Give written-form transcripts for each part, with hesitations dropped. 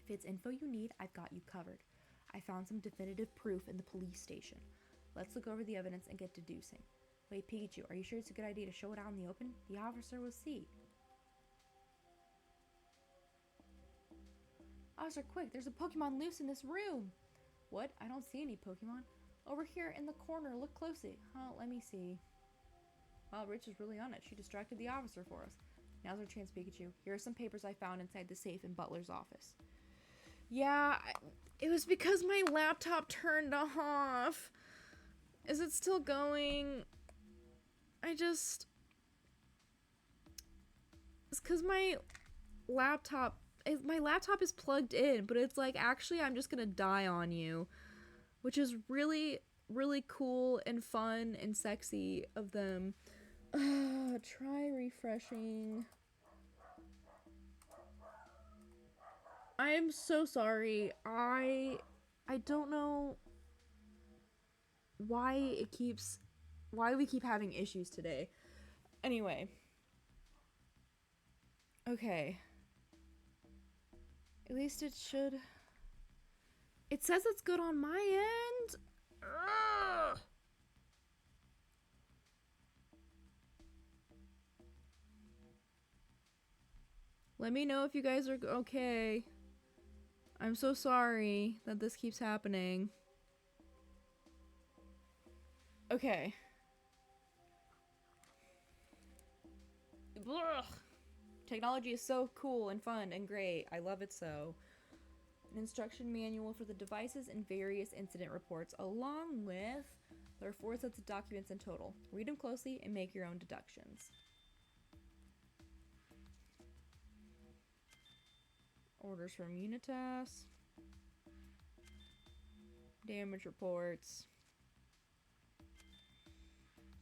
If it's info you need, I've got you covered. I found some definitive proof in the police station. Let's look over the evidence and get deducing. Wait, Pikachu, are you sure it's a good idea to show it out in the open? The officer will see. Officer, quick, there's a Pokemon loose in this room. What? I don't see any Pokemon. Over here in the corner, look closely. Let me see. Wow, Rich is really on it. She distracted the officer for us. Now's our chance, Pikachu. Here are some papers I found inside the safe in Butler's office. Yeah, it was because my laptop turned off. Is it still going? It's because my laptop is plugged in, but it's like, actually, I'm just gonna die on you, which is really, really cool and fun and sexy of them. Try refreshing. I am so sorry. I don't know why we keep having issues today. Anyway. Okay. At least it should. It says it's good on my end. Ugh. Let me know if you guys are okay. I'm so sorry that this keeps happening. Okay. Ugh. Technology is so cool and fun and great. I love it so. An instruction manual for the devices and various incident reports, along with there are 4 sets of documents in total. Read them closely and make your own deductions. Orders from Unitas. Damage reports.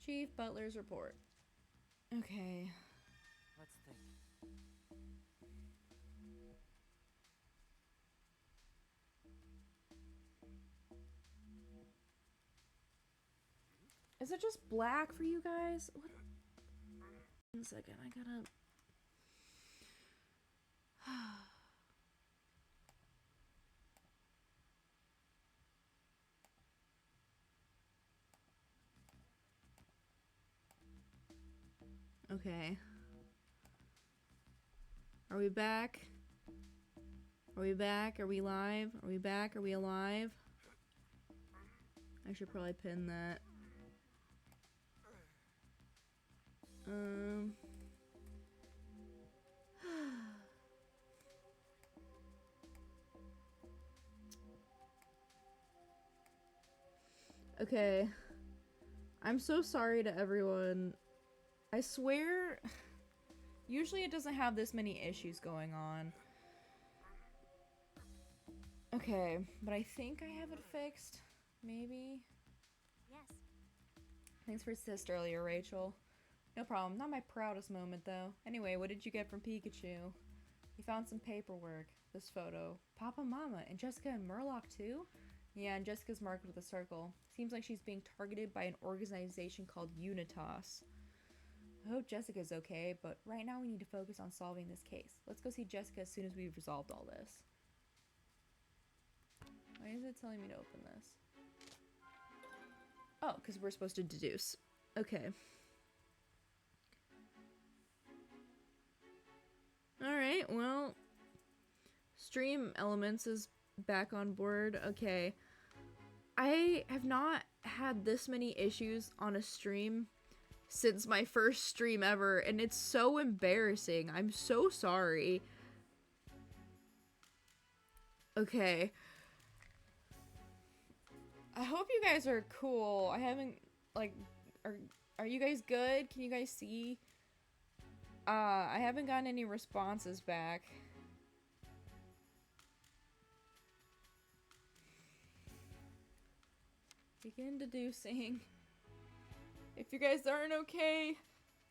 Chief Butler's report. Okay. Let's think. Is it just black for you guys? What? 1 second, I gotta... Okay. Are we back? Are we back? Are we live? Are we back? Are we alive? I should probably pin that. Okay. I'm so sorry to everyone. I swear, usually it doesn't have this many issues going on. Okay, but I think I have it fixed. Maybe? Yes. Thanks for assist earlier, Rachel. No problem. Not my proudest moment, though. Anyway, what did you get from Pikachu? You found some paperwork. This photo. Papa, Mama, and Jessica and Murloc, too? Yeah, and Jessica's marked with a circle. Seems like she's being targeted by an organization called Unitas. I hope Jessica's okay, but right now we need to focus on solving this case. Let's go see Jessica as soon as we've resolved all this. Why is it telling me to open this? Oh, because we're supposed to deduce. Okay. Alright, well, Stream Elements is back on board. Okay. I have not had this many issues on a stream since my first stream ever, and it's so embarrassing. I'm so sorry. Okay. I hope you guys are cool. I haven't, like, are you guys good? Can you guys see? I haven't gotten any responses back. Begin deducing. If you guys aren't okay,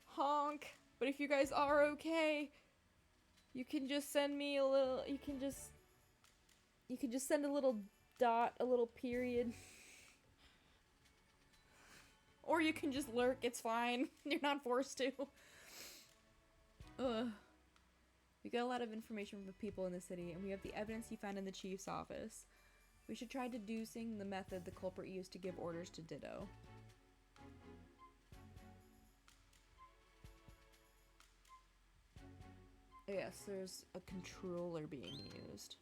honk. But if you guys are okay, you can just send me a little, you can just send a little dot, a little period. Or you can just lurk, it's fine. You're not forced to. Ugh. We got a lot of information from the people in the city, and we have the evidence he found in the chief's office. We should try deducing the method the culprit used to give orders to Ditto. Yes, there's a controller being used.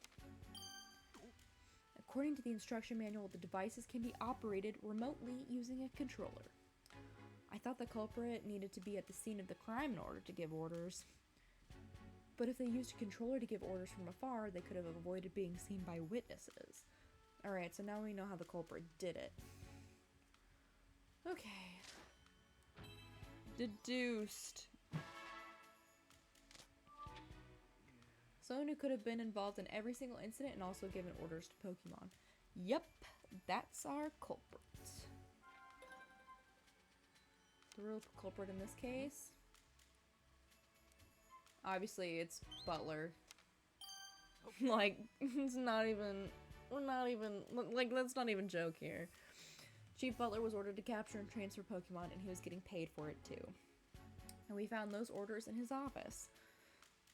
According to the instruction manual, the devices can be operated remotely using a controller. I thought the culprit needed to be at the scene of the crime in order to give orders. But if they used a controller to give orders from afar, they could have avoided being seen by witnesses. Alright, so now we know how the culprit did it. Okay. Deduced. Someone who could have been involved in every single incident and also given orders to Pokemon. Yep, that's our culprit. The real culprit in this case. Obviously, it's Butler. Like, it's not even... We're not even... Like, let's not even joke here. Chief Butler was ordered to capture and transfer Pokemon, and he was getting paid for it, too. And we found those orders in his office.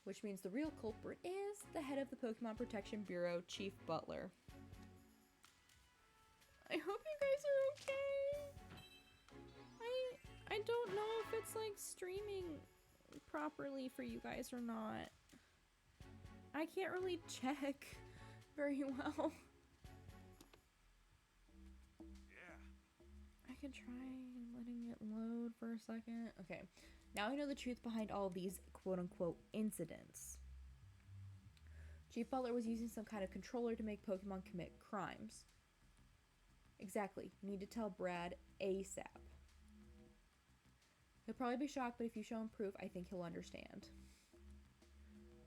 Which means the real culprit is the head of the Pokemon Protection Bureau, Chief Butler. I hope you guys are okay. I don't know if it's like streaming properly for you guys or not. I can't really check very well. Yeah. I can try letting it load for a second. Okay. Now I know the truth behind all of these quote-unquote incidents. Chief Butler was using some kind of controller to make Pokemon commit crimes. Exactly. You need to tell Brad ASAP. He'll probably be shocked, but if you show him proof, I think he'll understand.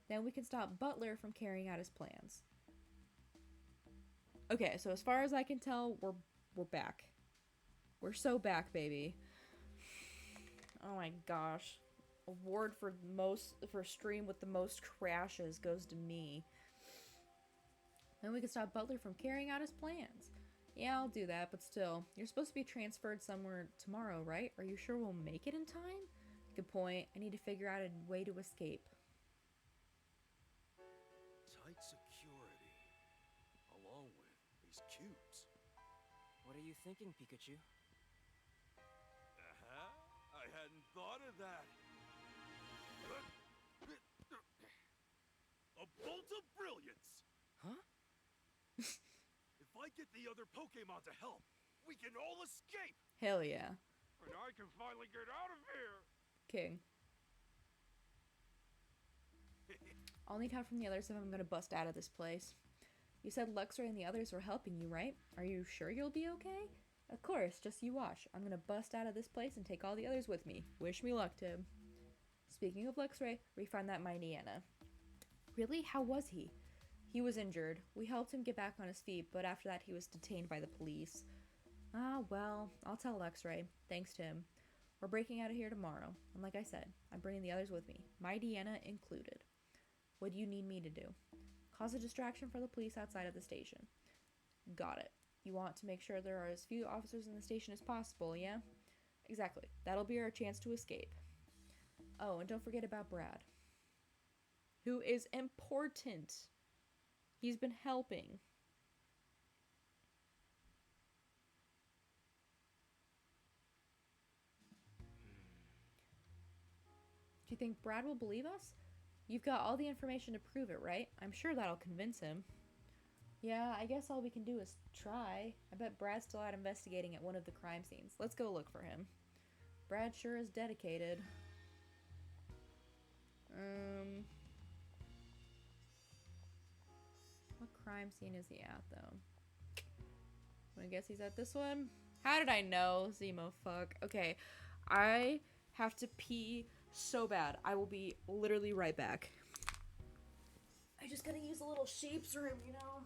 Then we can stop Butler from carrying out his plans. Okay, so as far as I can tell, we're back. We're so back, baby. Oh my gosh. Award for stream with the most crashes goes to me. Then we can stop Butler from carrying out his plans. Yeah, I'll do that, but still. You're supposed to be transferred somewhere tomorrow, right? Are you sure we'll make it in time? Good point. I need to figure out a way to escape. Tight security. Along with these cubes. What are you thinking, Pikachu? I hadn't thought of that. A bolt of brilliance! Huh? If I get the other Pokemon to help, we can all escape! Hell yeah. And I can finally get out of here! King. I'll need help from the others if I'm gonna bust out of this place. You said Luxray and the others were helping you, right? Are you sure you'll be okay? Of course, just you watch. I'm gonna bust out of this place and take all the others with me. Wish me luck, Tim. Speaking of Luxray, we found that Mightyena. Really? How was he? He was injured. We helped him get back on his feet, but after that he was detained by the police. Ah, well, I'll tell Luxray. Thanks, Tim. We're breaking out of here tomorrow. And like I said, I'm bringing the others with me. Mightyena included. What do you need me to do? Cause a distraction for the police outside of the station. Got it. You want to make sure there are as few officers in the station as possible, yeah? Exactly. That'll be our chance to escape. Oh, and don't forget about Brad. Who is important. He's been helping. Do you think Brad will believe us? You've got all the information to prove it, right? I'm sure that'll convince him. Yeah, I guess all we can do is try. I bet Brad's still out investigating at one of the crime scenes. Let's go look for him. Brad sure is dedicated. What crime scene is he at, though? I guess he's at this one. How did I know? Zemo, fuck. Okay, I have to pee so bad. I will be literally right back. I just gotta use a little sheep's room, you know?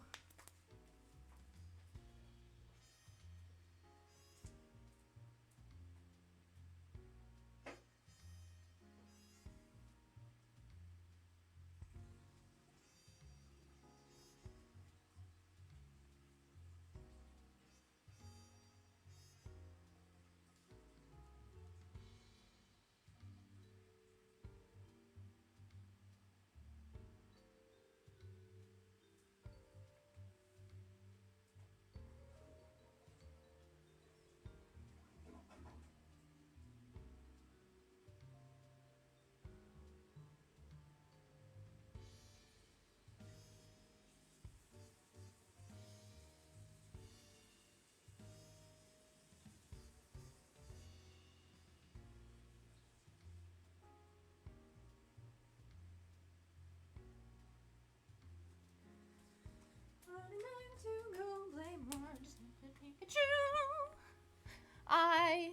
I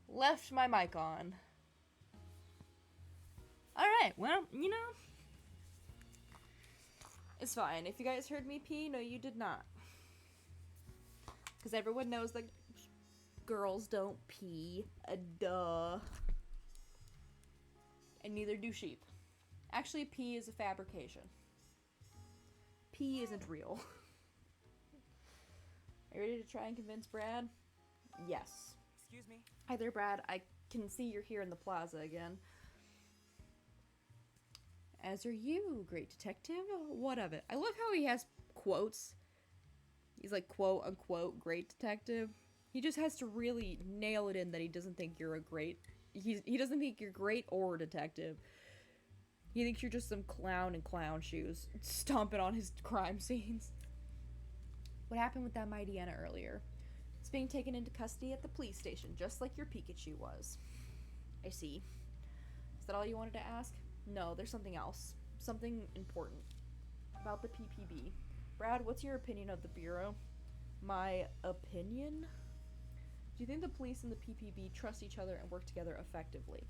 left my mic on. Alright, well, you know, it's fine. If you guys heard me pee, no, you did not. Because everyone knows that girls don't pee. Duh. And neither do sheep. Actually, pee is a fabrication. Pee isn't real. Are you ready to try and convince Brad? Yes. Excuse me. Hi there, Brad. I can see you're here in the plaza again. As are you, great detective. What of it? I love how he has quotes. He's like, quote unquote, great detective. He just has to really nail it in that he doesn't think you're a great... He doesn't think you're great or a detective. He thinks you're just some clown in clown shoes, stomping on his crime scenes. What happened with that mighty Anna earlier? It's being taken into custody at the police station, just like your Pikachu was. I see. Is that all you wanted to ask? No, there's something else. Something important. About the PPB. Brad, what's your opinion of the Bureau? My opinion? Do you think the police and the PPB trust each other and work together effectively?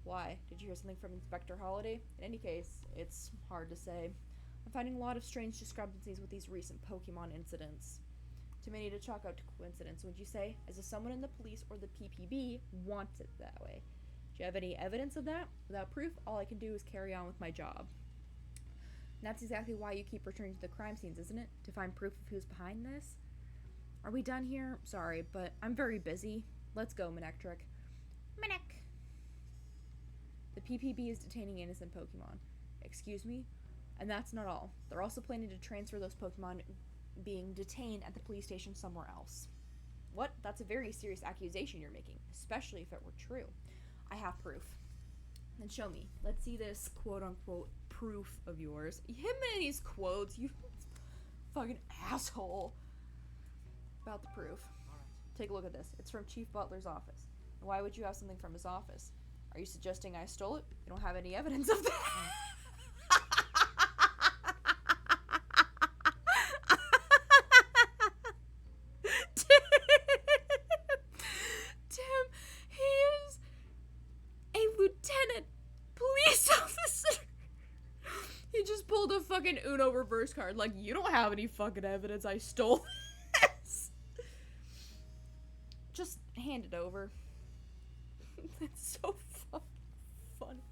Why? Did you hear something from Inspector Holliday? In any case, it's hard to say. I'm finding a lot of strange discrepancies with these recent Pokemon incidents. Too many to chalk out to coincidence, would you say? As if someone in the police or the PPB wants it that way. Do you have any evidence of that? Without proof, all I can do is carry on with my job. And that's exactly why you keep returning to the crime scenes, isn't it? To find proof of who's behind this? Are we done here? Sorry, but I'm very busy. Let's go, Manectric. Manec! The PPB is detaining innocent Pokemon. Excuse me? And that's not all. They're also planning to transfer those Pokemon being detained at the police station somewhere else. What? That's a very serious accusation you're making, especially if it were true. I have proof. Then show me. Let's see this quote-unquote proof of yours. Him and these quotes, you fucking asshole. About the proof. Take a look at this. It's from Chief Butler's office. And why would you have something from his office? Are you suggesting I stole it? You don't have any evidence of that. Tim, he is a lieutenant police officer. He just pulled a fucking Uno reverse card. Like, you don't have any fucking evidence I stole this. Just hand it over. That's so fucking funny.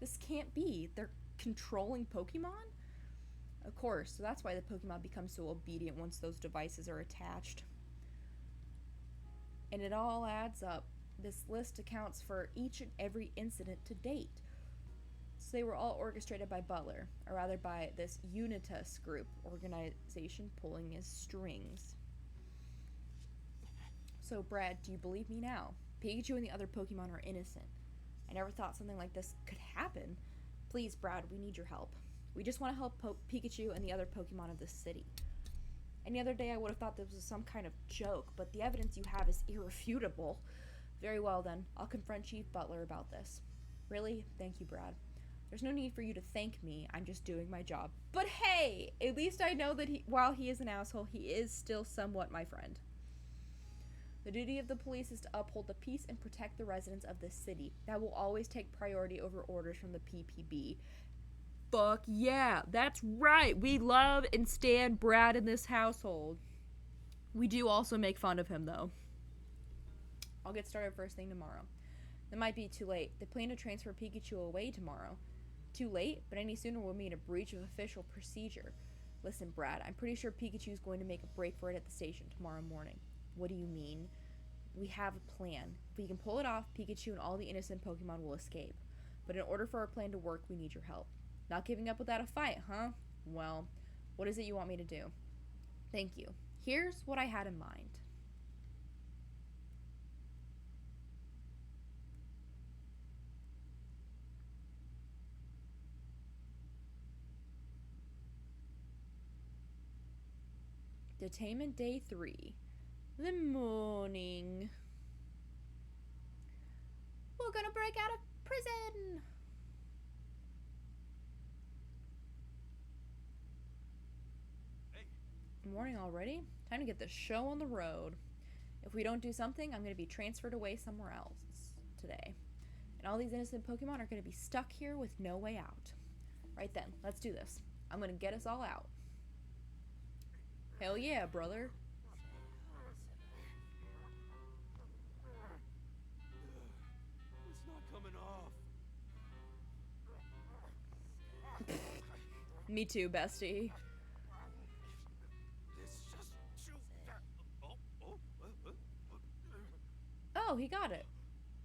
This can't be. They're controlling Pokemon? Of course, so that's why the Pokemon become so obedient once those devices are attached. And it all adds up. This list accounts for each and every incident to date. So they were all orchestrated by Butler, or rather by this Unitas group organization pulling his strings. So, Brad, do you believe me now? Pikachu and the other Pokemon are innocent. I never thought something like this could happen. Please, Brad, we need your help. We just want to help Pikachu and the other Pokemon of this city. Any other day I would have thought this was some kind of joke, but the evidence you have is irrefutable. Very well then, I'll confront Chief Butler about this. Really? Thank you, Brad. There's no need for you to thank me, I'm just doing my job. But hey, at least I know that while he is an asshole, he is still somewhat my friend. The duty of the police is to uphold the peace and protect the residents of this city. That will always take priority over orders from the PPB. Fuck yeah, that's right. We love and stand Brad in this household. We do also make fun of him, though. I'll get started first thing tomorrow. That might be too late. They plan to transfer Pikachu away tomorrow. Too late? But any sooner will mean a breach of official procedure. Listen, Brad, I'm pretty sure Pikachu's going to make a break for it at the station tomorrow morning. What do you mean? We have a plan. If we can pull it off, Pikachu and all the innocent Pokemon will escape. But in order for our plan to work, we need your help. Not giving up without a fight, huh? Well, what is it you want me to do? Thank you. Here's what I had in mind. Detainment Day 3. The morning. We're gonna break out of prison! Hey. Morning already? Time to get the show on the road. If we don't do something, I'm going to be transferred away somewhere else today. And all these innocent Pokemon are going to be stuck here with no way out. Right then, let's do this. I'm going to get us all out. Hell yeah, brother. It's not coming off. Me too, bestie. It's just too. Oh, he got it.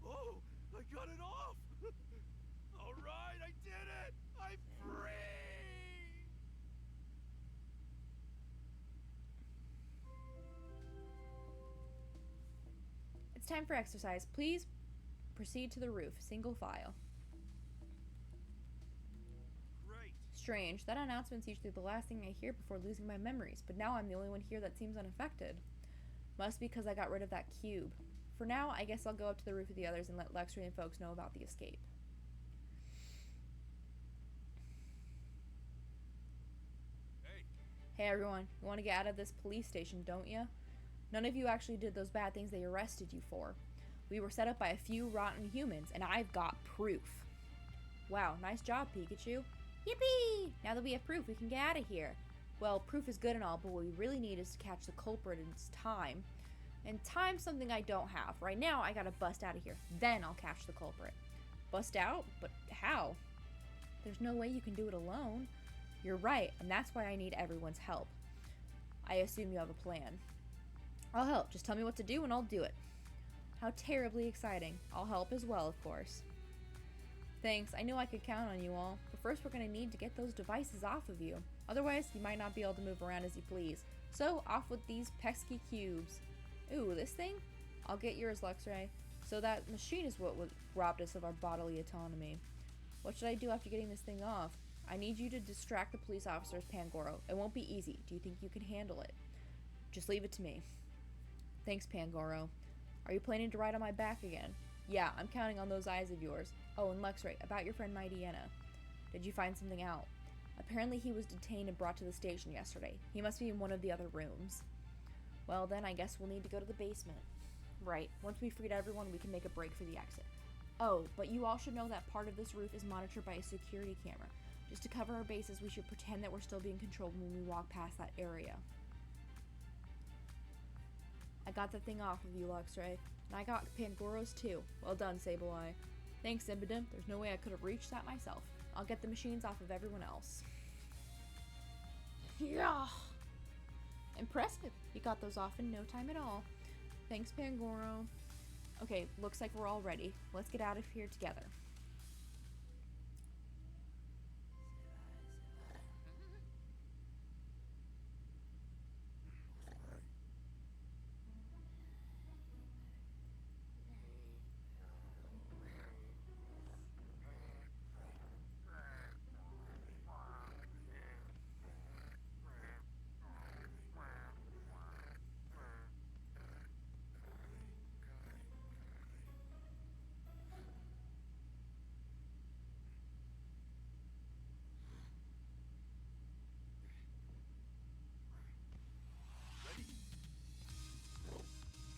Oh, I got it off. All right, I did it. I'm free. It's time for exercise. Please proceed to the roof. Single file. Great. Strange. That announcement's usually the last thing I hear before losing my memories, but now I'm the only one here that seems unaffected. Must be because I got rid of that cube. For now, I guess I'll go up to the roof with the others and let Lexry and folks know about the escape. Hey everyone, you want to get out of this police station, don't you? None of you actually did those bad things they arrested you for. We were set up by a few rotten humans, and I've got proof. Wow, nice job, Pikachu. Yippee! Now that we have proof, we can get out of here. Well, proof is good and all, but what we really need is to catch the culprit in time. And time's something I don't have. Right now, I gotta bust out of here. Then I'll catch the culprit. Bust out? But how? There's no way you can do it alone. You're right, and that's why I need everyone's help. I assume you have a plan. I'll help. Just tell me what to do and I'll do it. How terribly exciting. I'll help as well, of course. Thanks. I knew I could count on you all. But first we're going to need to get those devices off of you. Otherwise, you might not be able to move around as you please. So, off with these pesky cubes. Ooh, this thing? I'll get yours, Lexray. So that machine is what robbed us of our bodily autonomy. What should I do after getting this thing off? I need you to distract the police officers, Pangoro. It won't be easy. Do you think you can handle it? Just leave it to me. Thanks, Pangoro. Are you planning to ride on my back again? Yeah, I'm counting on those eyes of yours. Oh, and Lexray, about your friend Mightyena. Did you find something out? Apparently he was detained and brought to the station yesterday. He must be in one of the other rooms. Well, then I guess we'll need to go to the basement. Right. Once we've freed everyone, we can make a break for the exit. Oh, but you all should know that part of this roof is monitored by a security camera. Just to cover our bases, we should pretend that we're still being controlled when we walk past that area. I got the thing off of you, Lexray. And I got Pangoro's too. Well done, Sableye. Thanks, Impidimp. There's no way I could have reached that myself. I'll get the machines off of everyone else. Yeah! Impressive. You got those off in no time at all. Thanks, Pangoro. Okay, looks like we're all ready. Let's get out of here together.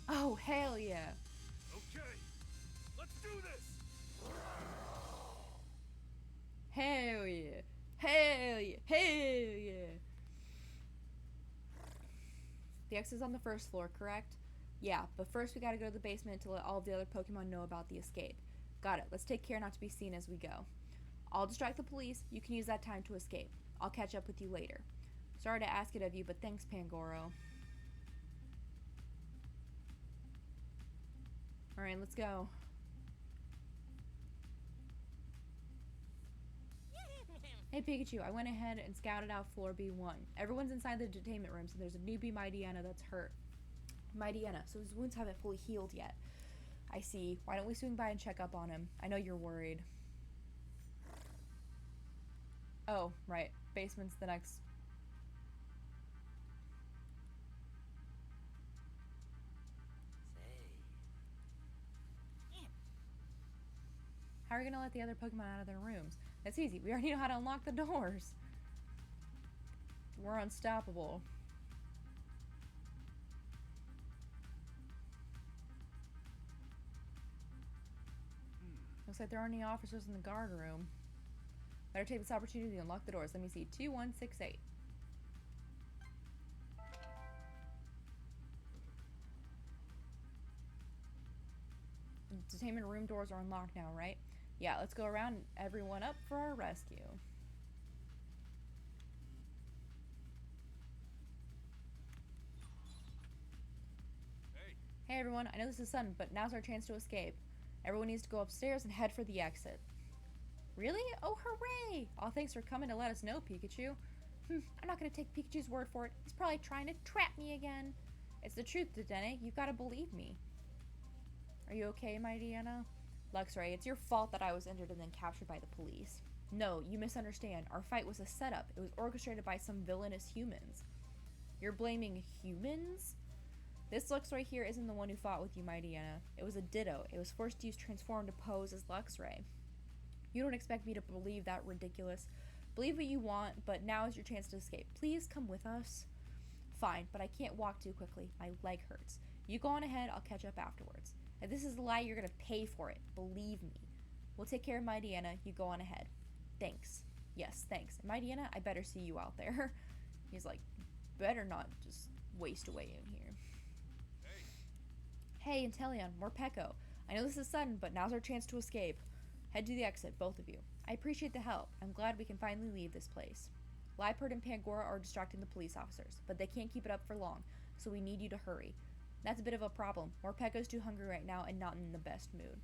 Oh, hell yeah. Okay, let's do this. Hell yeah. Hell yeah. Hell yeah. The exit's on the first floor, correct? Yeah, but first we gotta go to the basement to let all of the other Pokemon know about the escape. Got it. Let's take care not to be seen as we go. I'll distract the police. You can use that time to escape. I'll catch up with you later. Sorry to ask it of you, but thanks, Pangoro. Alright, let's go. Hey Pikachu, I went ahead and scouted out floor B1. Everyone's inside the detainment rooms, and there's a newbie Mightyena that's hurt. Mightyena, so his wounds haven't fully healed yet. I see. Why don't we swing by and check up on him? I know you're worried. Oh, right. Basement's the next... How are we gonna let the other Pokemon out of their rooms? That's easy. We already know how to unlock the doors. We're unstoppable. Looks like there aren't any officers in the guard room. Better take this opportunity to unlock the doors. Let me see. 2168. Detainment room doors are unlocked now, right? Yeah, let's go around everyone up for our rescue. Hey everyone, I know this is sudden, but now's our chance to escape. Everyone needs to go upstairs and head for the exit. Really? Oh, hooray! Aw, thanks for coming to let us know, Pikachu. I'm not gonna take Pikachu's word for it. He's probably trying to trap me again. It's the truth, Dedenne. You've gotta believe me. Are you okay, my Deanna? Luxray, it's your fault that I was injured and then captured by the police. No, you misunderstand. Our fight was a setup. It was orchestrated by some villainous humans. You're blaming humans? This Luxray here isn't the one who fought with you, my Deanna. It was a Ditto. It was forced to use Transform to pose as Luxray. You don't expect me to believe that ridiculous. Believe what you want, but now is your chance to escape. Please come with us. Fine, but I can't walk too quickly. My leg hurts. You go on ahead, I'll catch up afterwards. If this is a lie, you're gonna pay for it. Believe me. We'll take care of my Deanna. You go on ahead. Thanks. Yes, thanks. And my Deanna, I better see you out there. He's like, better not just waste away in here. Hey, Inteleon, Morpeko. I know this is sudden, but now's our chance to escape. Head to the exit, both of you. I appreciate the help. I'm glad we can finally leave this place. Liepard and Pangora are distracting the police officers, but they can't keep it up for long, so we need you to hurry. That's a bit of a problem. Morpeko's too hungry right now and not in the best mood.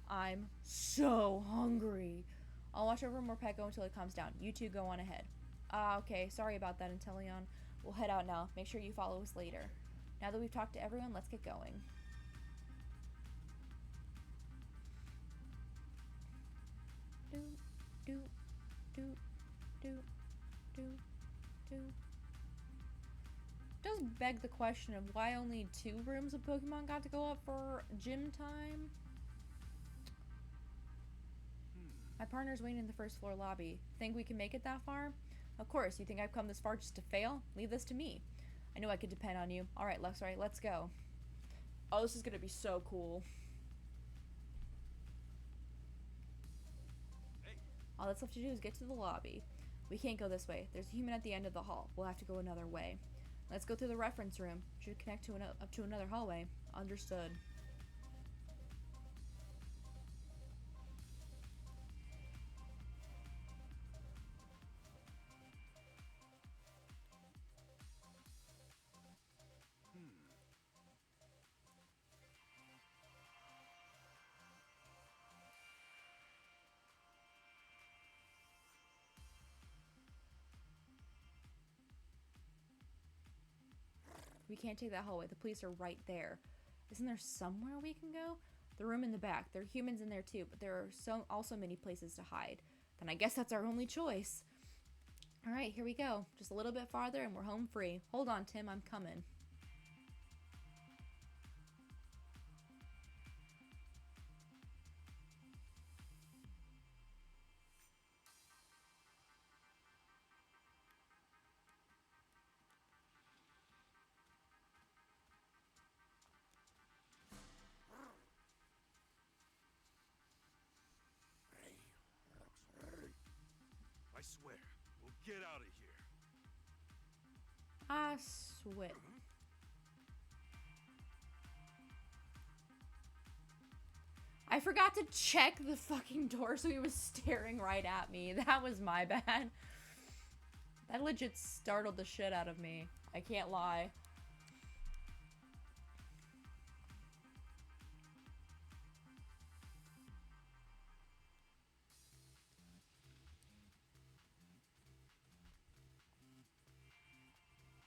I'm so hungry. I'll watch over Morpeko until it calms down. You two go on ahead. Okay. Sorry about that, Inteleon. We'll head out now. Make sure you follow us later. Now that we've talked to everyone, let's get going. Do, do, do, do, do. Does beg the question of why only 2 rooms of Pokemon got to go up for gym time? My partner's waiting in the first floor lobby. Think we can make it that far? Of course. You think I've come this far just to fail? Leave this to me. I knew I could depend on you. Alright, Luxray, let's go. Oh, this is gonna be so cool. All that's left to do is get to the lobby. We can't go this way. There's a human at the end of the hall. We'll have to go another way. Let's go through the reference room. Should connect to up to another hallway. Understood. We can't take that hallway. The police are right there. Isn't there somewhere we can go? The room in the back. There are humans in there too, but there are also many places to hide. Then I guess that's our only choice. Alright, here we go. Just a little bit farther and we're home free. Hold on, Tim. I'm coming. I swear, we'll get out of here. I swear. I forgot to check the fucking door, so he was staring right at me. That was my bad. That legit startled the shit out of me. I can't lie.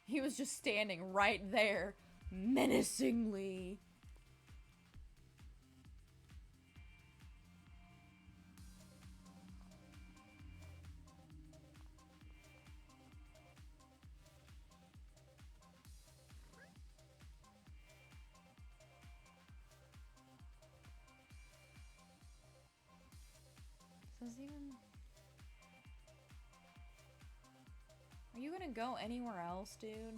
He was just standing right there, menacingly. Does even... Are you gonna go anywhere else, dude?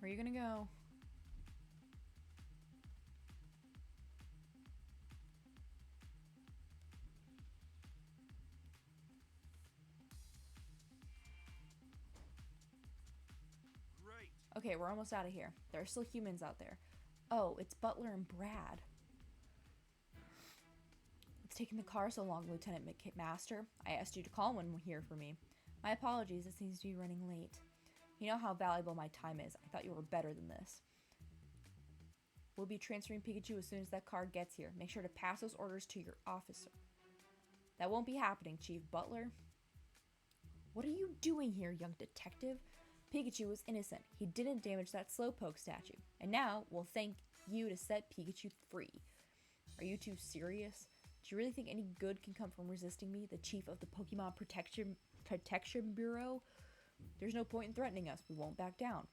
Where are you gonna go? Great. Okay, we're almost out of here. There are still humans out there. Oh, it's Butler and Brad. It's taking the car so long, Lieutenant McMaster. I asked you to call when here for me. My apologies, it seems to be running late. You know how valuable my time is. I thought you were better than this. We'll be transferring Pikachu as soon as that car gets here. Make sure to pass those orders to your officer. That won't be happening, Chief Butler. What are you doing here, young detective? Pikachu was innocent. He didn't damage that Slowpoke statue. And now we'll thank you to set Pikachu free. Are you too serious? Do you really think any good can come from resisting me, the chief of the Pokemon Protection Bureau? There's no point in threatening us. We won't back down.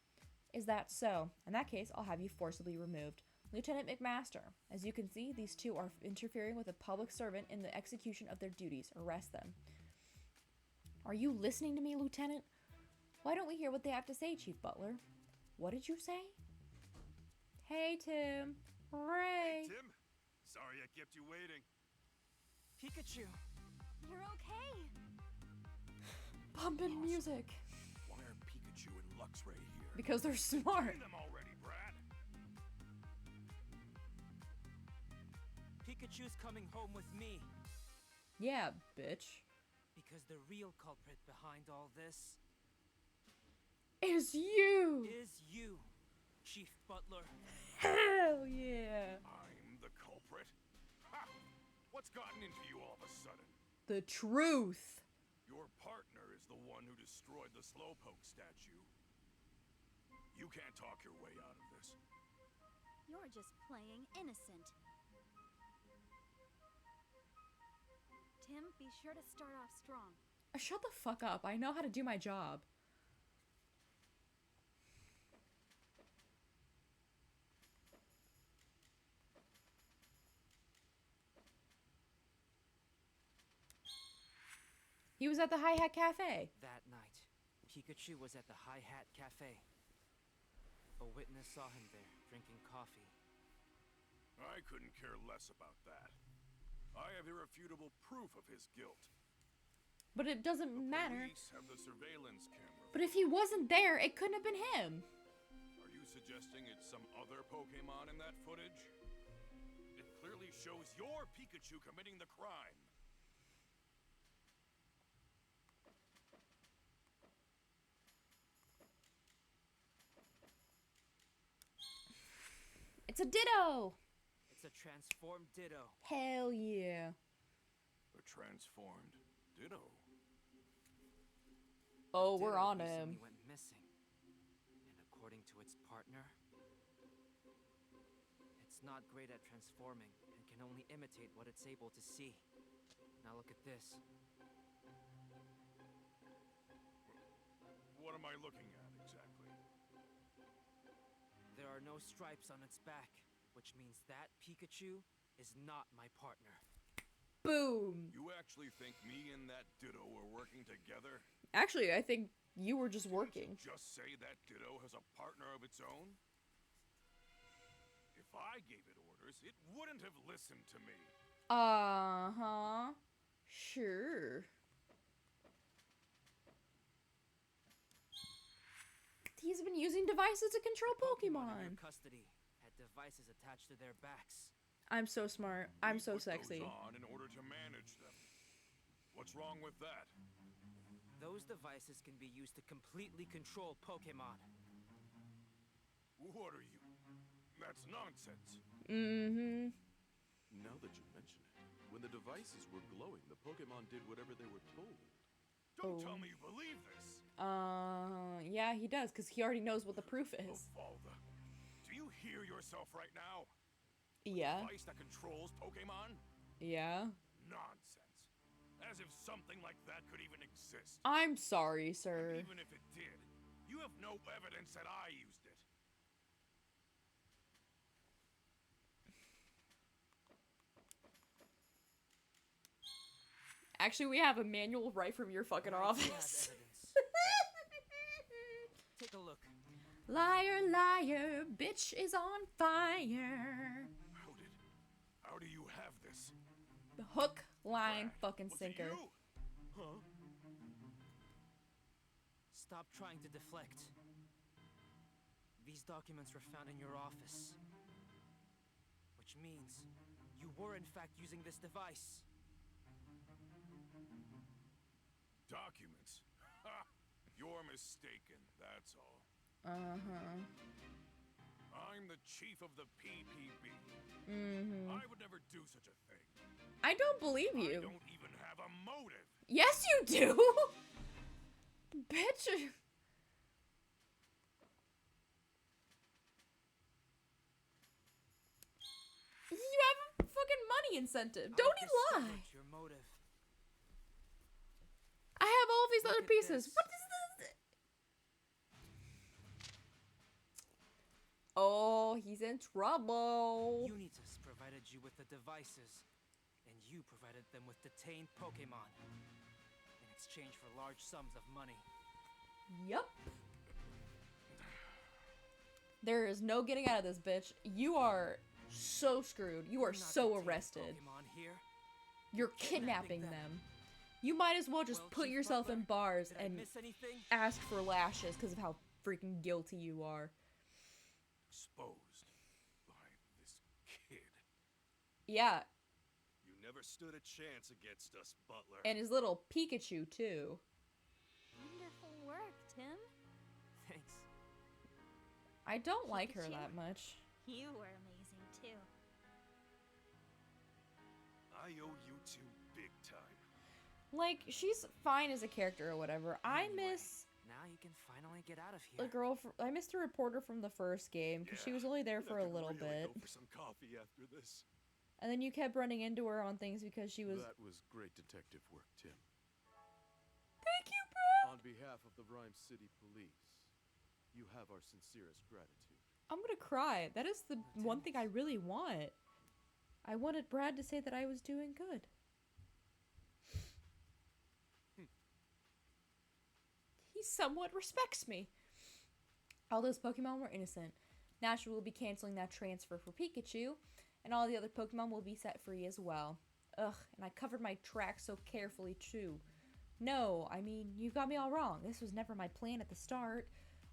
Is that so? In that case, I'll have you forcibly removed. Lieutenant McMaster, as you can see, these two are interfering with a public servant in the execution of their duties. Arrest them. Are you listening to me, Lieutenant? Why don't we hear what they have to say, Chief Butler? What did you say? Hey, Tim. Hooray. Hey, Tim. Sorry I kept you waiting. Pikachu! You're okay. Pumpin' music. Why are Pikachu and Luxray here? Because they're smart. Bring them already, Brad. Pikachu's coming home with me. Yeah, bitch. Because the real culprit behind all this Is you. is you, Chief Butler. Hell yeah. I'm the culprit. Ha! What's gotten into you all of a sudden? The truth. Your partner is the one who destroyed the Slowpoke statue. You can't talk your way out of this. You're just playing innocent. Tim, be sure to start off strong. Shut the fuck up. I know how to do my job. He was at the Hi Hat Cafe. That night, Pikachu was at the Hi Hat Cafe. A witness saw him there, drinking coffee. I couldn't care less about that. I have irrefutable proof of his guilt. But it doesn't matter. Police have the surveillance camera. But if he wasn't there, it couldn't have been him. Are you suggesting it's some other Pokemon in that footage? It clearly shows your Pikachu committing the crime. It's a Ditto. It's a transformed Ditto. Hell yeah. A transformed Ditto. Oh, we're Ditto on him. recently went missing. And according to its partner, it's not great at transforming and can only imitate what it's able to see. Now look at this. What am I looking at exactly? There are no stripes on its back, which means that Pikachu is not my partner. Boom. You actually think me and that Ditto are working together? Actually, I think you were just working. Just say that Ditto has a partner of its own? If I gave it orders, it wouldn't have listened to me. Uh-huh. Sure. He's been using devices to control In Pokemon. their custody had devices attached to their backs. I'm so smart. I'm so Put those sexy. on in order to manage them. What's wrong with that? Those devices can be used to completely control Pokemon. What are you? That's nonsense. Mm-hmm. Now that you mention it, when the devices were glowing, the Pokemon did whatever they were told. Don't Oh. tell me you believe this. Yeah, he does, because he already knows what the proof is. Valda, do you hear yourself right now? Yeah. Device that controls Pokemon? Yeah. Nonsense. As if something like that could even exist. I'm sorry, sir. Even if it did, you have no evidence that I used it. Actually, we have a manual right from your fucking I do have office. evidence. Take a look. Liar, liar, bitch is on fire. How do you have this? The hook, line, Brad, fucking was it sinker. you? Huh? Stop trying to deflect. These documents were found in your office. Which means you were in fact using this device. Documents? Ha! You're mistaken, that's all. Uh-huh. I'm the chief of the PPB. Mm-hmm. I would never do such a thing. I don't believe I you. don't even have a motive. Yes, you do! Bitch! You have a fucking money incentive. Don't I he lie? discovered your motive. I have all of these Look other at pieces. this. What is this? Oh, he's in trouble. Unitas provided you with the devices, and you provided them with detained Pokemon in exchange for large sums of money. Yup. There is no getting out of this, bitch. You are so screwed. You are You're not so detaining arrested. Pokemon here. You're kidnapping kidnapping them. them. You might as well just Well, put Chief yourself in Butler, bars Did I and miss anything? ask for lashes because of how freaking guilty you are. Exposed by this kid. Yeah, You never stood a chance against us, Butler. and his little Pikachu too. Wonderful work, Tim. Thanks. I don't like her Pikachu? that much. You were amazing, too. I owe you two big time. Like, she's fine as a character or whatever. I Anyway, miss Now you can finally get out of here. the girl. I miss the reporter from the first game because she was only there for a little bit, Go for some coffee after this. and then you kept running into her on things because she was. That was great detective work, Tim. Thank you, bro. On behalf of the Rhyme City Police, you have our sincerest gratitude. I'm gonna cry. That is the one thing I really want. I wanted Brad to say that I was doing good. He somewhat respects me. All those Pokemon were innocent. Naturally, we'll be canceling that transfer for Pikachu, and all the other Pokemon will be set free as well. Ugh, and I covered my tracks so carefully too. No, I mean, you got me all wrong. This was never my plan at the start.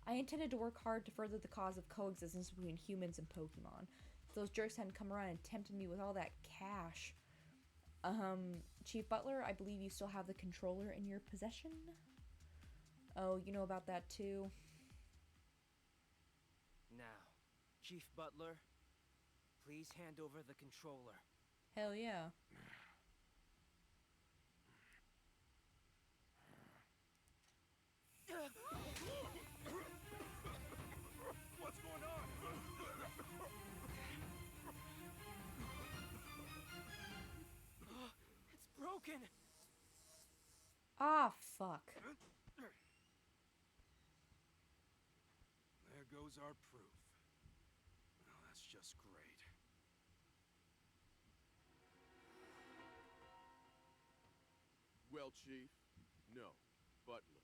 I intended to work hard to further the cause of coexistence between humans and Pokemon. If those jerks hadn't come around and tempted me with all that cash. Chief Butler, I believe you still have the controller in your possession? Oh, you know about that too? Now, Chief Butler, please hand over the controller. Hell yeah. What's going on? It's broken! Ah, fuck. There goes our proof. Well, that's just great. Well, Chief, no, Butler.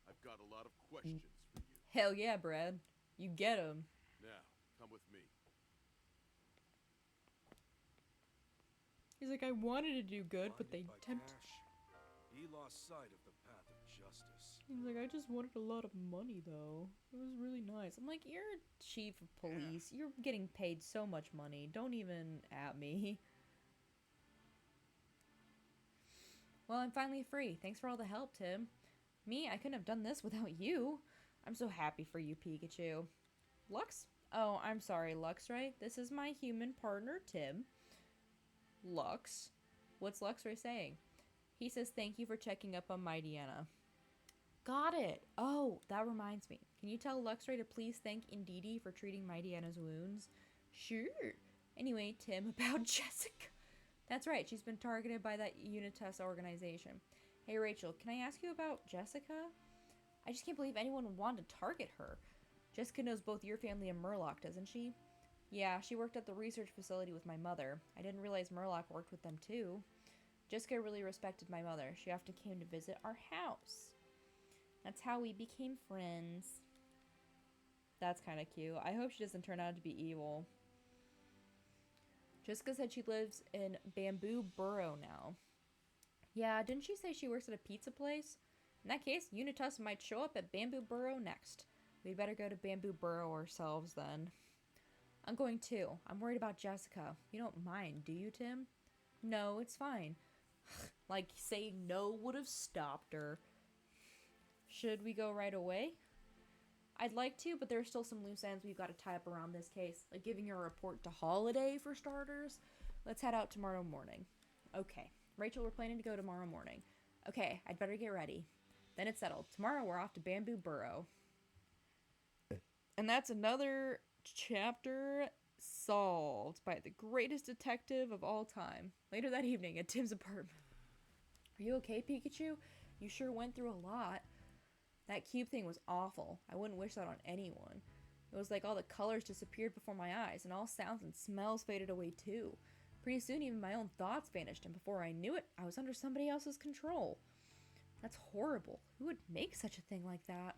I've got a lot of questions for you. Hell yeah, Brad. You get him. Now, come with me. He's like, I wanted to do good, but they Blinded by tempted. cash, he lost sight of the path of justice. He's like, I just wanted a lot of money, though. It was really nice. I'm like, you're a chief of police. You're getting paid so much money. Don't even at me. Well, I'm finally free. Thanks for all the help, Tim. Me, I couldn't have done this without you. I'm so happy for you, Pikachu. Lux? Oh, I'm sorry, Luxray. This is my human partner, Tim. Lux? What's Luxray saying? He says thank you for checking up on my Deanna. Got it. Oh, that reminds me. Can you tell Luxray to please thank Indeedee for treating my Deanna's wounds? Sure. Anyway, Tim, about Jessica. That's right, she's been targeted by that Unitas organization. Hey, Rachel, can I ask you about Jessica? I just can't believe anyone would want to target her. Jessica knows both your family and Murloc, doesn't she? Yeah, she worked at the research facility with my mother. I didn't realize Murloc worked with them too. Jessica really respected my mother. She often came to visit our house. That's how we became friends. That's kind of cute. I hope she doesn't turn out to be evil. Jessica said she lives in Bamboo Burrow now. Yeah, didn't she say she works at a pizza place? In that case, Unitus might show up at Bamboo Burrow next. We'd better go to Bamboo Burrow ourselves then. I'm going too. I'm worried about Jessica. You don't mind, do you, Tim? No, it's fine. Like, saying no would have stopped her. Should we go right away? I'd like to, but there are still some loose ends we've got to tie up around this case. Like giving her a report to Holiday, for starters. Let's head out tomorrow morning. Okay. Rachel, we're planning to go tomorrow morning. Okay, I'd better get ready. Then it's settled. Tomorrow we're off to Bamboo Burrow. And that's another chapter solved by the greatest detective of all time. Later that evening at Tim's apartment. Are you okay, Pikachu? You sure went through a lot. That cube thing was awful. I wouldn't wish that on anyone. It was like all the colors disappeared before my eyes, and all sounds and smells faded away too. Pretty soon even my own thoughts vanished, and before I knew it, I was under somebody else's control. That's horrible. Who would make such a thing like that?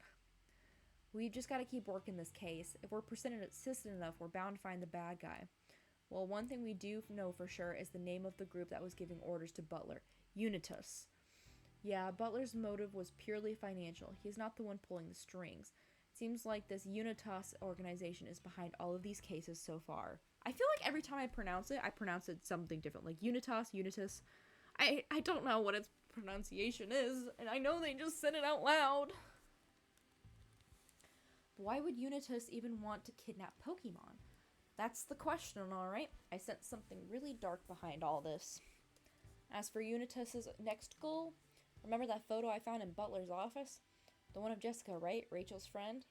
We've just got to keep working this case. If we're persistent enough, we're bound to find the bad guy. Well, one thing we do know for sure is the name of the group that was giving orders to Butler. Unitus. Yeah, Butler's motive was purely financial. He's not the one pulling the strings. It seems like this Unitas organization is behind all of these cases so far. I feel like every time I pronounce it something different. Like Unitas, Unitus. I don't know what its pronunciation is, and I know they just said it out loud. Why would Unitas even want to kidnap Pokemon? That's the question, alright? I sense something really dark behind all this. As for Unitas's next goal, remember that photo I found in Butler's office? The one of Jessica, right? Rachel's friend?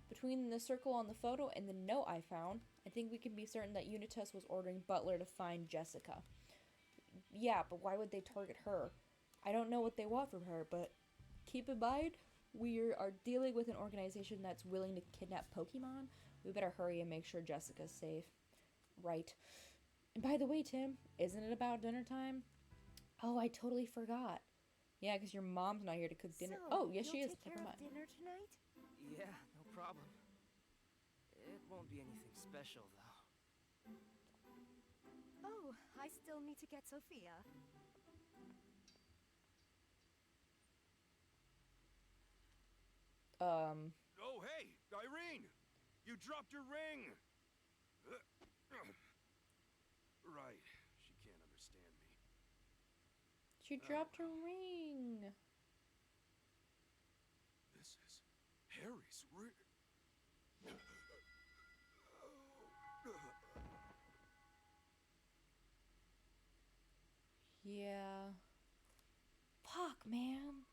Between the circle on the photo and the note I found, I think we can be certain that Unitas was ordering Butler to find Jessica. Yeah, but why would they target her? I don't know what they want from her, but keep in mind, we are dealing with an organization that's willing to kidnap Pokemon. We better hurry and make sure Jessica's safe. Right. And by the way, Tim, isn't it about dinner time? Oh, I totally forgot. Yeah, because your mom's not here to cook dinner. So, Oh, yes, she you'll is. take Never care mind. of dinner tonight? Yeah, no problem. It won't be anything special, though. Oh, I still need to get Sophia. Oh, hey, Irene! You dropped your ring! Right, she can't understand me. She dropped her ring. This is Harry's ring. Yeah. Fuck, man.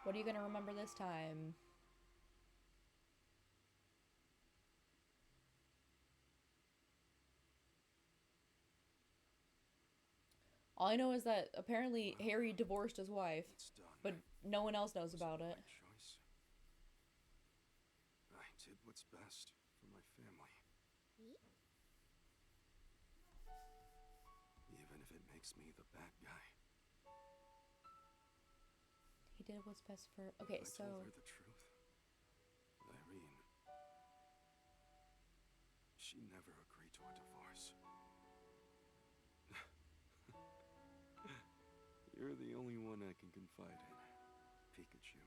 What are you gonna remember this time? All I know is that apparently Harry divorced his wife, It's done. but no one else knows about it. My choice. I did what's best for my family. Even if it makes me the bad guy. He did what's best for... Okay, I so... told her the truth. Irene. She never agreed to a divorce. You're the only one I can confide in, Pikachu.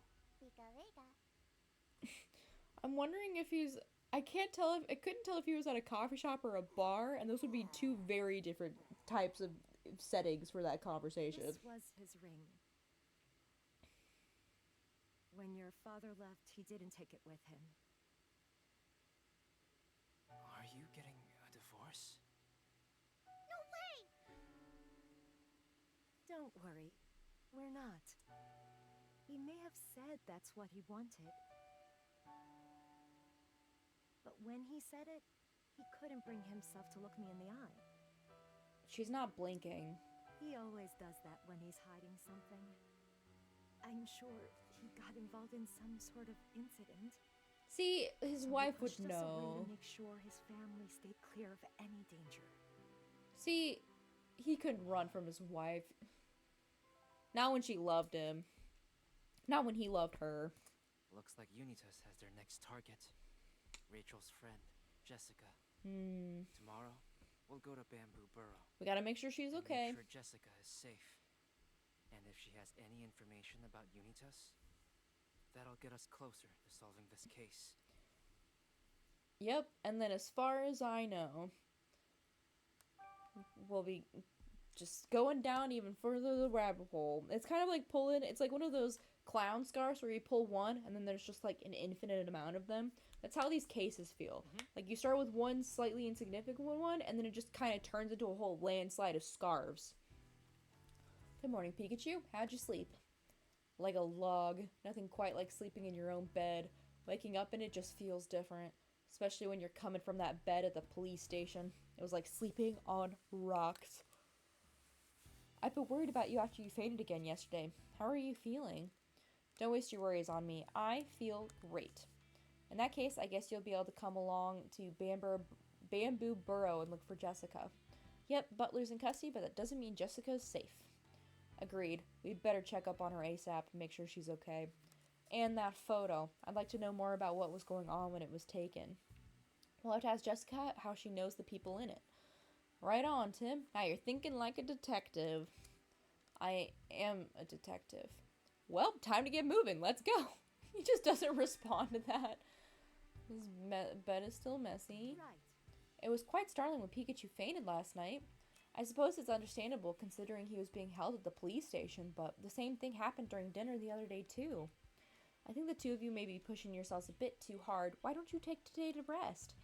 I'm wondering if he's... I can't tell if... I couldn't tell if he was at a coffee shop or a bar, and those would be two very different types of settings for that conversation. This was his ring. When your father left, he didn't take it with him. Are you getting a divorce? Don't worry, we're not. He may have said that's what he wanted. But when he said it, he couldn't bring himself to look me in the eye. She's not blinking. He always does that when he's hiding something. I'm sure he got involved in some sort of incident. See, his So he wife would pushed us away know. to make sure his family stayed clear of any danger. See, he couldn't run from his wife. Not when she loved him. Not when he loved her. Looks like Unitas has their next target. Rachel's friend, Jessica. Tomorrow, we'll go to Bamboo Burrow. We gotta make sure she's and okay. Make sure Jessica is safe. And if she has any information about Unitas, that'll get us closer to solving this case. Yep, and then as far as I know, we'll be just going down even further the rabbit hole. It's kind of like pulling, it's like one of those clown scarves where you pull one and then there's just like an infinite amount of them. That's how these cases feel. Like you start with one slightly insignificant one and then it just kind of turns into a whole landslide of scarves. Good morning, Pikachu. How'd you sleep? Like a log. Nothing quite like sleeping in your own bed. Waking up in it just feels different. Especially when you're coming from that bed at the police station. It was like sleeping on rocks. I've been worried about you after you fainted again yesterday. How are you feeling? Don't waste your worries on me. I feel great. In that case, I guess you'll be able to come along to Bamboo Burrow and look for Jessica. Yep, Butler's in custody, but that doesn't mean Jessica's safe. Agreed. We'd better check up on her ASAP and make sure she's okay. And that photo. I'd like to know more about what was going on when it was taken. We'll have to ask Jessica how she knows the people in it. Right on, Tim. Now you're thinking like a detective. I am a detective. Well, time to get moving. Let's go. He just doesn't respond to that. His bed is still messy. Right. It was quite startling when Pikachu fainted last night. I suppose it's understandable considering he was being held at the police station, but the same thing happened during dinner the other day too. I think the two of you may be pushing yourselves a bit too hard. Why don't you take today to rest?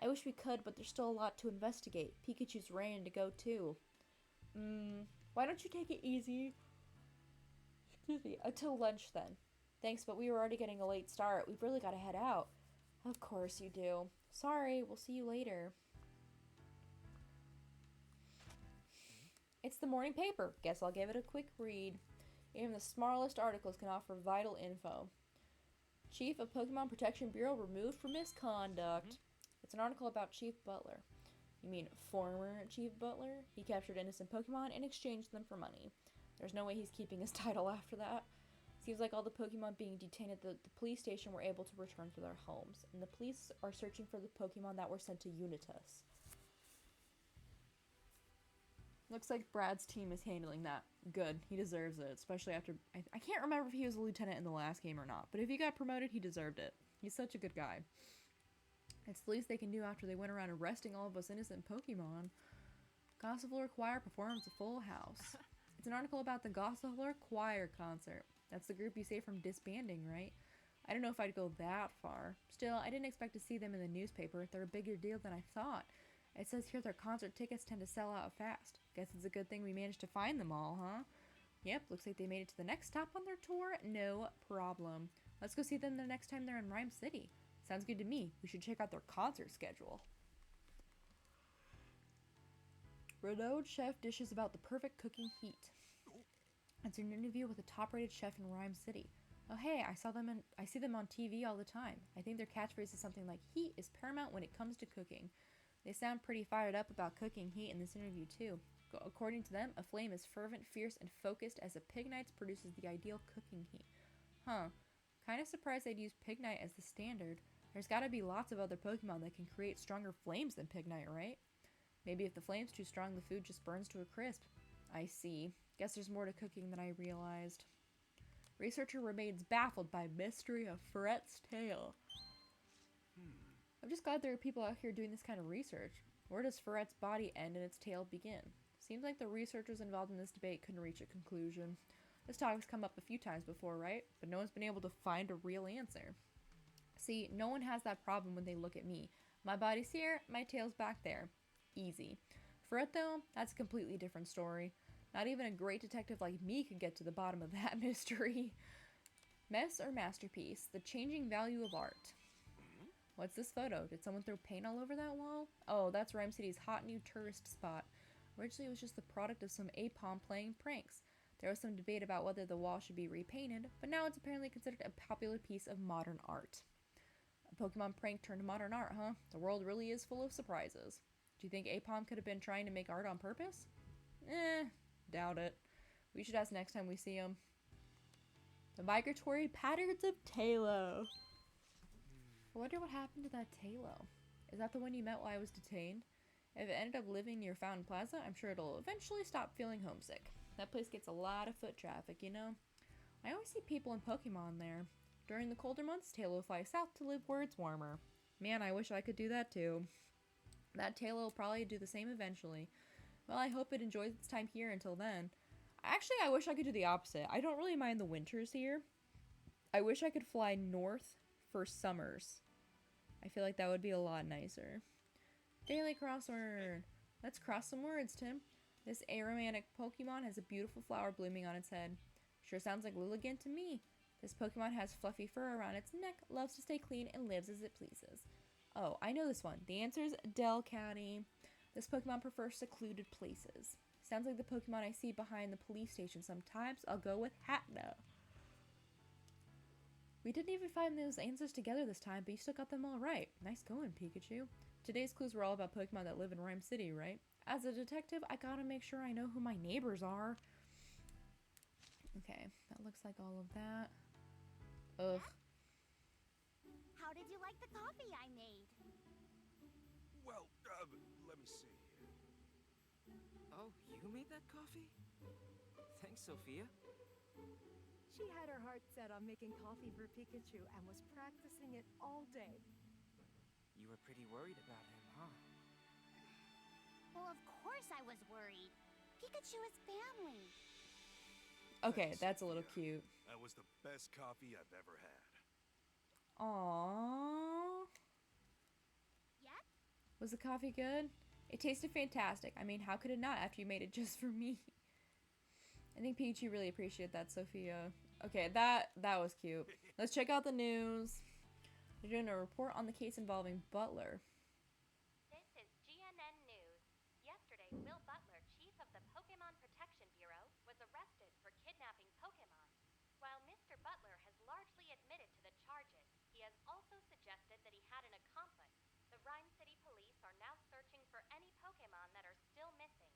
I wish we could, but there's still a lot to investigate. Pikachu's raring to go too. Why don't you take it easy? Excuse me. Until lunch then. Thanks, but we were already getting a late start. We've really got to head out. Of course you do. Sorry, we'll see you later. It's the morning paper. Guess I'll give it a quick read. Even the smallest articles can offer vital info. Chief of Pokemon Protection Bureau removed for misconduct. It's an article about Chief Butler. You mean former Chief Butler? He captured innocent Pokemon and exchanged them for money. There's no way he's keeping his title after that. Seems like all the Pokemon being detained at the police station were able to return to their homes, and the police are searching for the Pokemon that were sent to Unitas. Looks like Brad's team is handling that. Good. He deserves it, especially after... I can't remember if he was a lieutenant in the last game or not, but if he got promoted, he deserved it. He's such a good guy. It's the least they can do after they went around arresting all of us innocent Pokemon. Gossifleur Choir performs a full house. It's an article about the Gossifleur Choir concert. That's the group you say from disbanding, right? I don't know if I'd go that far. Still, I didn't expect to see them in the newspaper. They're a bigger deal than I thought. It says here their concert tickets tend to sell out fast. Guess it's a good thing we managed to find them all, huh? Yep, looks like they made it to the next stop on their tour. No problem. Let's go see them the next time they're in Rhyme City. Sounds good to me. We should check out their concert schedule. Renowned chef dishes about the perfect cooking heat. It's an interview with a top-rated chef in Rhyme City. Oh hey, I see them on TV all the time. I think their catchphrase is something like, heat is paramount when it comes to cooking. They sound pretty fired up about cooking heat in this interview too. According to them, a flame is fervent, fierce, and focused as a Pignite produces the ideal cooking heat. Huh. Kinda surprised they'd use Pignite as the standard. There's gotta be lots of other Pokemon that can create stronger flames than Pignite, right? Maybe if the flame's too strong, the food just burns to a crisp. I see. Guess there's more to cooking than I realized. Researcher remains baffled by mystery of Fret's tail. I'm just glad there are people out here doing this kind of research. Where does Fret's body end and its tail begin? Seems like the researchers involved in this debate couldn't reach a conclusion. This topic's come up a few times before, right? But no one's been able to find a real answer. See, no one has that problem when they look at me. My body's here, my tail's back there. Easy. Fret, though, that's a completely different story. Not even a great detective like me could get to the bottom of that mystery. Mess or masterpiece? The changing value of art. What's this photo? Did someone throw paint all over that wall? Oh, that's Rhyme City's hot new tourist spot. Originally, it was just the product of some APOM playing pranks. There was some debate about whether the wall should be repainted, but now it's apparently considered a popular piece of modern art. A Pokemon prank turned modern art, huh? The world really is full of surprises. Do you think APOM could have been trying to make art on purpose? Doubt it. We should ask next time we see him. The migratory patterns of Talo. I wonder what happened to that Talo. Is that the one you met while I was detained? If it ended up living near Fountain Plaza, I'm sure it'll eventually stop feeling homesick. That place gets a lot of foot traffic, you know? I always see people and Pokemon there. During the colder months, Talo flies south to live where it's warmer. Man, I wish I could do that too. That Talo will probably do the same eventually. Well, I hope it enjoys its time here until then. Actually, I wish I could do the opposite. I don't really mind the winters here. I wish I could fly north for summers. I feel like that would be a lot nicer. Daily crossword. Let's cross some words, Tim. This aromatic Pokemon has a beautiful flower blooming on its head. Sure sounds like Lilligant to me. This Pokemon has fluffy fur around its neck, loves to stay clean, and lives as it pleases. Oh, I know this one. The answer is Delcatty. This Pokemon prefers secluded places. Sounds like the Pokemon I see behind the police station sometimes. I'll go with Hatno. We didn't even find those answers together this time, but you still got them all right. Nice going, Pikachu. Today's clues were all about Pokemon that live in Rhyme City, right? As a detective, I gotta make sure I know who my neighbors are. Okay, that looks like all of that. Ugh. How did you like the coffee I made? Well, let me see. Oh, you made that coffee? Thanks, Sophia. She had her heart set on making coffee for Pikachu and was practicing it all day. You were pretty worried about him, huh? Well, of course I was worried. Pikachu is family. Okay, Thanks, that's a little Sophia. cute. That was the best coffee I've ever had. Aww. Yep. Was the coffee good? It tasted fantastic. I mean, how could it not after you made it just for me? I think Pikachu really appreciated that, Sophia. Okay, that was cute. Let's check out the news. They're doing a report on the case involving Butler. This is GNN News. Yesterday, Will Butler, chief of the Pokemon Protection Bureau, was arrested for kidnapping Pokemon. While Mr. Butler has largely admitted to the charges, he has also suggested that he had an accomplice. The Rhyme City Police are now searching for any Pokemon that are still missing.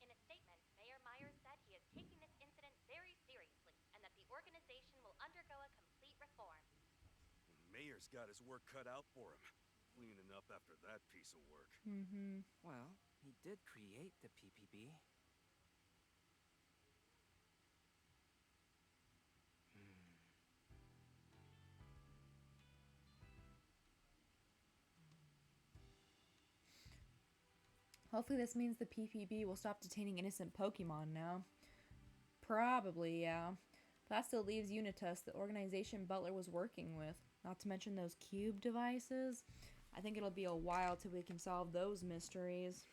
In a statement, Mayor Myers said he is taking this incident very seriously and that the organization will undergo a complete reform. The mayor's got his work cut out for him, cleaning up after that piece of work. Mm-hmm. Well, he did create the PPB. Hopefully this means the PPB will stop detaining innocent Pokemon now. Probably, yeah. But that still leaves Unitus, the organization Butler was working with. Not to mention those cube devices. I think it'll be a while till we can solve those mysteries.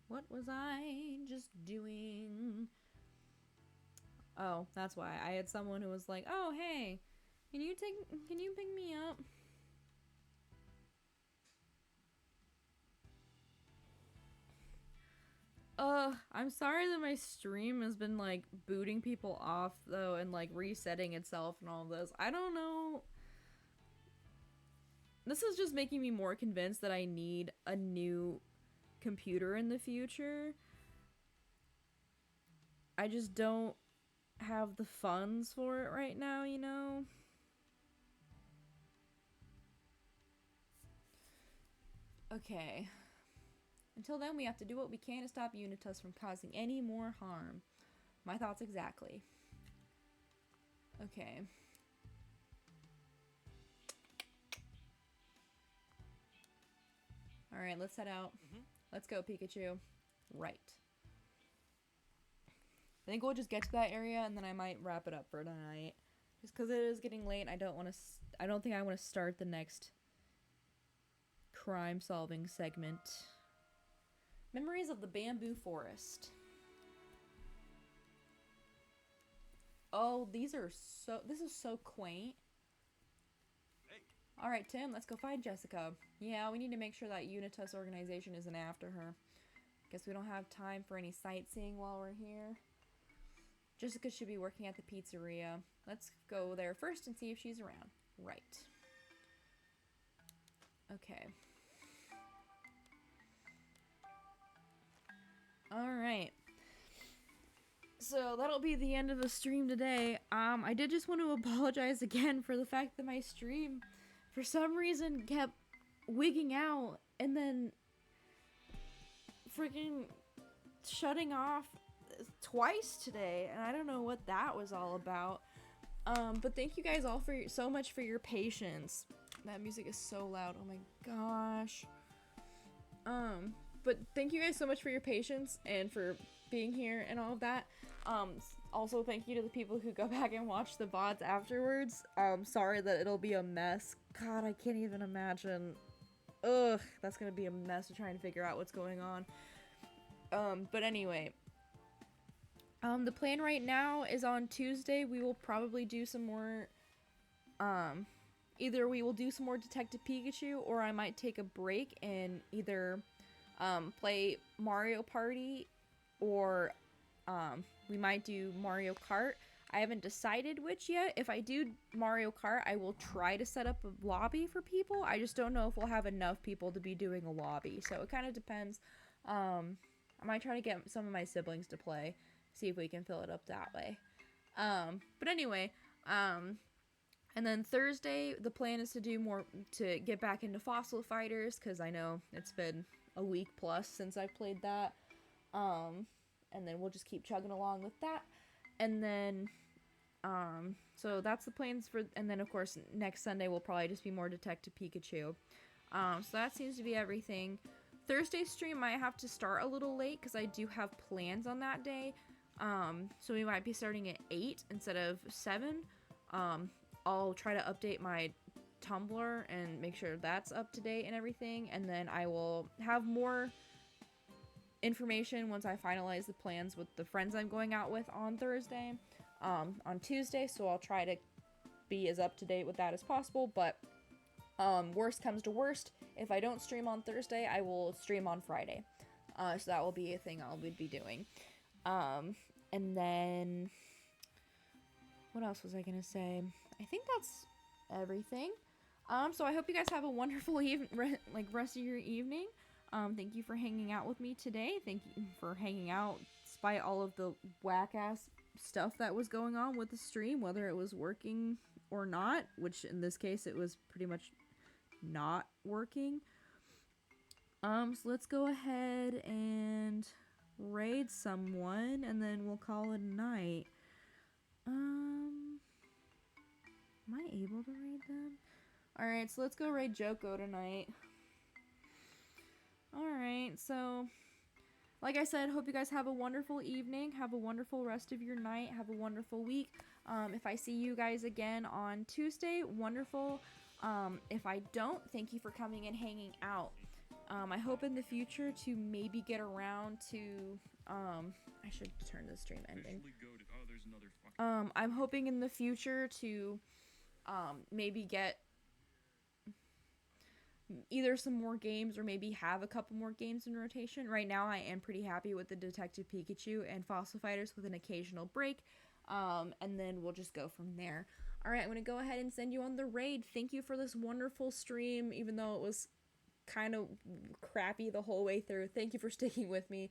What was I just doing? Oh, that's why. I had someone who was like, "Oh, hey, can you pick me up?" I'm sorry that my stream has been like booting people off though and like resetting itself and all this. I don't know. This is just making me more convinced that I need a new computer in the future. I just don't have the funds for it right now, you know? Okay. Until then, we have to do what we can to stop Unitus from causing any more harm. My thoughts exactly. Okay. Alright, let's head out. Let's go, Pikachu. Right. I think we'll just get to that area and then I might wrap it up for tonight. Just because it is getting late, I don't think I want to start the next crime-solving segment. Memories of the Bamboo Forest. Oh, these are so... This is so quaint. Alright, Tim, let's go find Jessica. Yeah, we need to make sure that Unitas organization isn't after her. Guess we don't have time for any sightseeing while we're here. Jessica should be working at the pizzeria. Let's go there first and see if she's around. Right. Okay. Alright. So that'll be the end of the stream today. I did just want to apologize again for the fact that my stream, for some reason, kept wigging out and then freaking shutting off twice today, and I don't know what that was all about. But thank you guys all so much for your patience. That music is so loud. Oh my gosh. But thank you guys so much for your patience and for being here and all of that. Also thank you to the people who go back and watch the VODs afterwards. Sorry that it'll be a mess. God, I can't even imagine. Ugh, that's gonna be a mess to try and figure out what's going on. But anyway. The plan right now is on Tuesday we will probably do some more, either we will do some more Detective Pikachu, or I might take a break and either, play Mario Party, or, we might do Mario Kart. I haven't decided which yet. If I do Mario Kart, I will try to set up a lobby for people. I just don't know if we'll have enough people to be doing a lobby, so it kind of depends. I might try to get some of my siblings to play. See if we can fill it up that way. But anyway, and then Thursday, the plan is to do more, to get back into Fossil Fighters, because I know it's been a week plus since I've played that. And then we'll just keep chugging along with that. And then, so that's the plans for, and then of course, next Sunday will probably just be more Detective Pikachu. So that seems to be everything. Thursday's stream might have to start a little late, because I do have plans on that day. So we might be starting at 8 instead of 7. I'll try to update my Tumblr and make sure that's up to date and everything, and then I will have more information once I finalize the plans with the friends I'm going out with on Thursday, on Tuesday, so I'll try to be as up to date with that as possible, but worst comes to worst, if I don't stream on Thursday, I will stream on Friday, so that will be a thing I'll be doing. And then, what else was I gonna say? I think that's everything. So I hope you guys have a wonderful rest of your evening. Thank you for hanging out with me today. Thank you for hanging out despite all of the whack-ass stuff that was going on with the stream, whether it was working or not, which in this case it was pretty much not working. So let's go ahead and raid someone, and then we'll call it a night. Am I able to raid them? Alright, so let's go raid Joko tonight. Alright, so like I said, hope you guys have a wonderful evening, have a wonderful rest of your night, have a wonderful week. If I see you guys again on Tuesday, wonderful. If I don't, thank you for coming and hanging out. I hope in the future to maybe get around to, I should turn the stream ending. I'm hoping in the future to, maybe get either some more games or maybe have a couple more games in rotation. Right now I am pretty happy with the Detective Pikachu and Fossil Fighters with an occasional break, and then we'll just go from there. Alright, I'm gonna go ahead and send you on the raid. Thank you for this wonderful stream, even though it was kind of crappy the whole way through. Thank you for sticking with me.